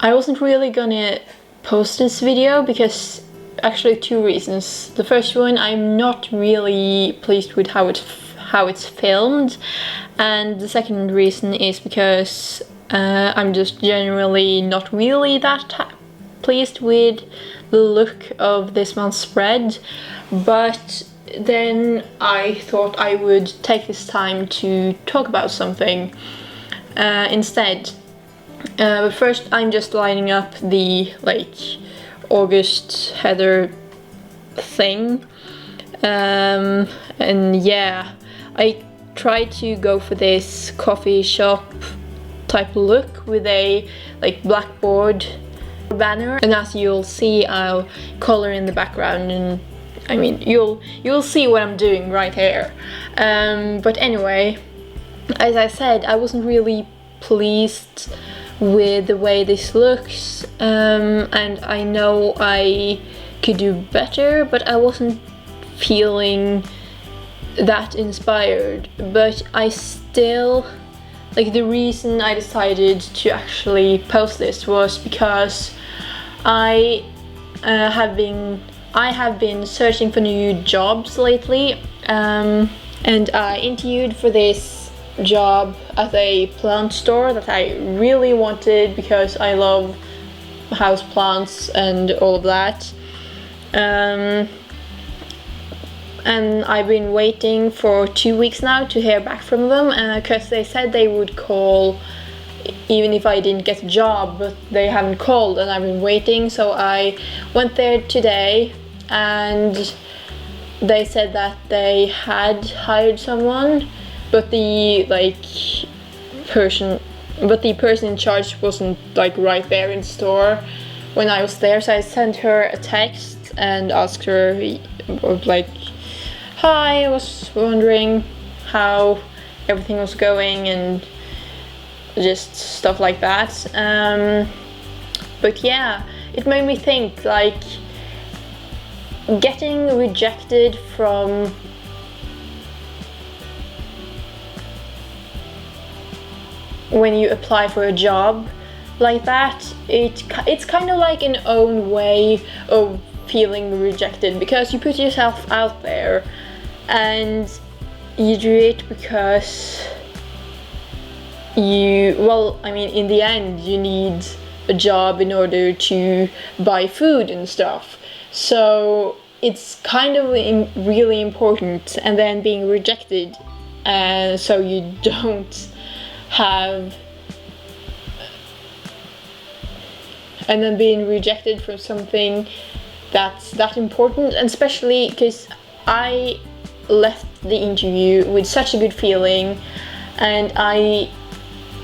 I wasn't really gonna post this video because actually 2 reasons. The first one, I'm not really pleased with how it's filmed, and the second reason is because I'm just generally not really that pleased with the look of this month's spread. But then I thought I would take this time to talk about something instead. But first, I'm just lining up the August header thing, and yeah, I tried to go for this coffee shop type look with a blackboard banner, and as you'll see, I'll color in the background, and I mean you'll see what I'm doing right here. But anyway, as I said, I wasn't really pleased with the way this looks, and I know I could do better, but I wasn't feeling that inspired. But I still, the reason I decided to actually post this was because I have been searching for new jobs lately, and I interviewed for this job at a plant store that I really wanted because I love house plants and all of that. And I've been waiting for 2 weeks now to hear back from them, because they said they would call even if I didn't get a job, but they haven't called and I've been waiting. So I went there today and they said that they had hired someone, but the person in charge wasn't right there in the store when I was there. So I sent her a text and asked her hi, I was wondering how everything was going and just stuff like that. But yeah, it made me think, getting rejected from when you apply for a job like that, it's kind of like an own way of feeling rejected, because you put yourself out there and you do it because in the end you need a job in order to buy food and stuff, so it's kind of really important. And then being rejected, so you don't have, and then being rejected from something that's that important, and especially because I left the interview with such a good feeling, and I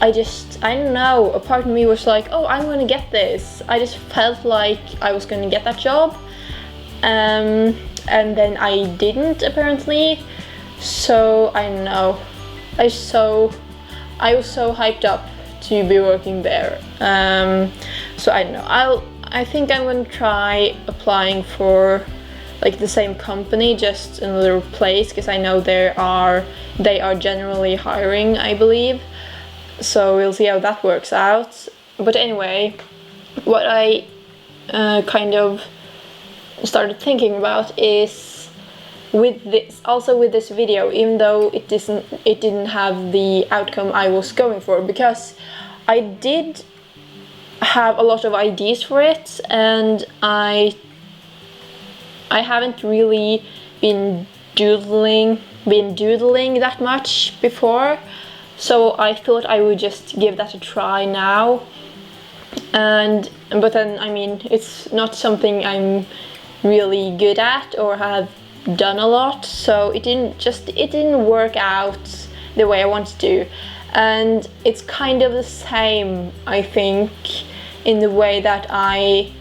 don't know, a part of me was like, oh, I'm gonna get this. I just felt like I was gonna get that job, and then I didn't, apparently. So I don't know, I was so hyped up to be working there. So I don't know, I think I'm gonna try applying for the same company, just another place, because I know they are generally hiring, I believe. So we'll see how that works out. But anyway, what I kind of started thinking about is with this video, even though it didn't have the outcome I was going for, because I did have a lot of ideas for it, and I haven't really been doodling that much before, so I thought I would just give that a try now. But then, I mean, it's not something I'm really good at or have done a lot, so it didn't work out the way I wanted to. And it's kind of the same, I think, in the way that I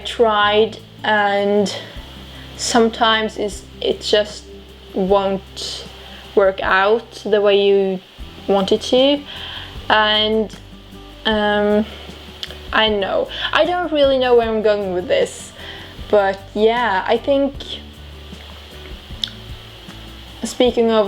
tried, and sometimes it just won't work out the way you want it to. And I know, I don't really know where I'm going with this, but yeah, I think, speaking of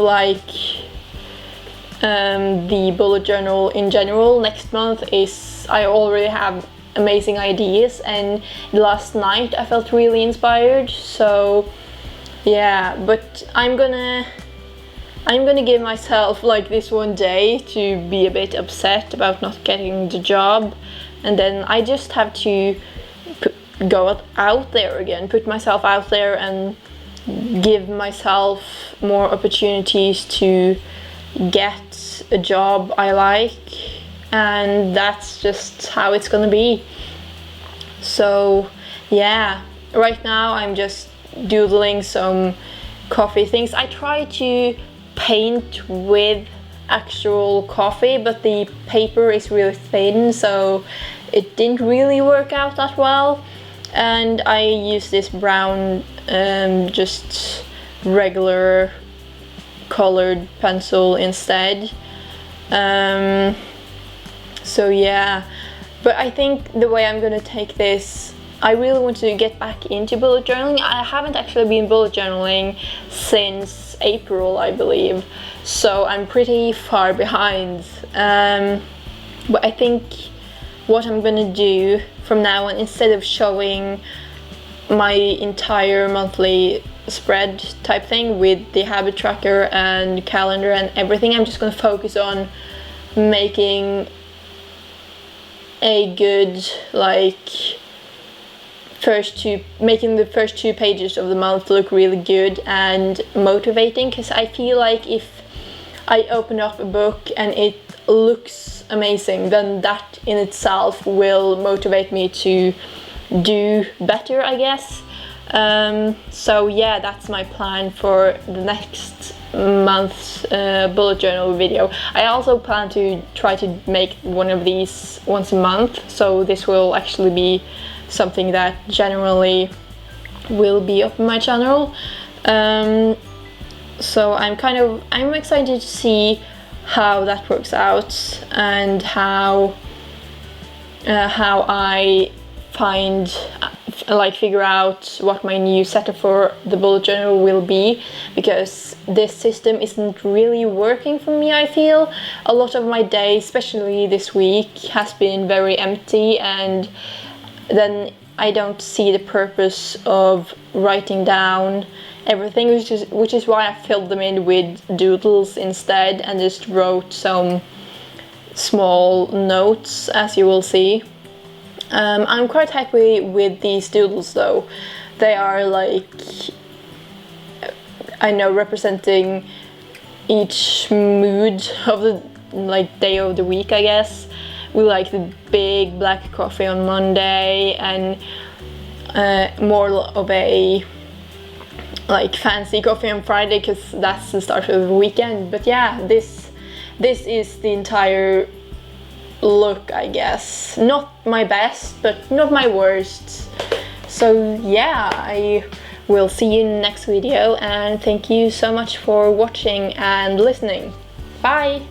the bullet journal in general, next month I already have amazing ideas, and last night I felt really inspired. So yeah, but I'm gonna give myself like this one day to be a bit upset about not getting the job, and then I just have to go out there again, put myself out there and give myself more opportunities to get a job I like, and that's just how it's gonna be. So yeah, right now I'm just doodling some coffee things. I try to paint with actual coffee, but the paper is really thin, so it didn't really work out that well. And I use this brown just regular colored pencil instead. So yeah, but I think the way I'm gonna take this, I really want to get back into bullet journaling. I haven't actually been bullet journaling since April, I believe, so I'm pretty far behind. But I think what I'm gonna do from now on, instead of showing my entire monthly spread type thing with the habit tracker and calendar and everything, I'm just gonna focus on making a good making the first two pages of the month look really good and motivating, because I feel like if I open up a book and it looks amazing, then that in itself will motivate me to do better, I guess. So yeah, that's my plan for the next month's bullet journal video. I also plan to try to make one of these once a month, so this will actually be something that generally will be up on my channel. So I'm excited to see how that works out, and how I figure out what my new setup for the bullet journal will be, because this system isn't really working for me. I feel a lot of my day, especially this week, has been very empty, and then I don't see the purpose of writing down everything, which is why I filled them in with doodles instead, and just wrote some small notes, as you will see. I'm quite happy with these doodles though. They are representing each mood of the day of the week, I guess. We like the big black coffee on Monday, and more of a fancy coffee on Friday, because that's the start of the weekend. But yeah, this is the entire look, I guess. Not my best, but not my worst. So yeah, I will see you in the next video, and thank you so much for watching and listening. Bye!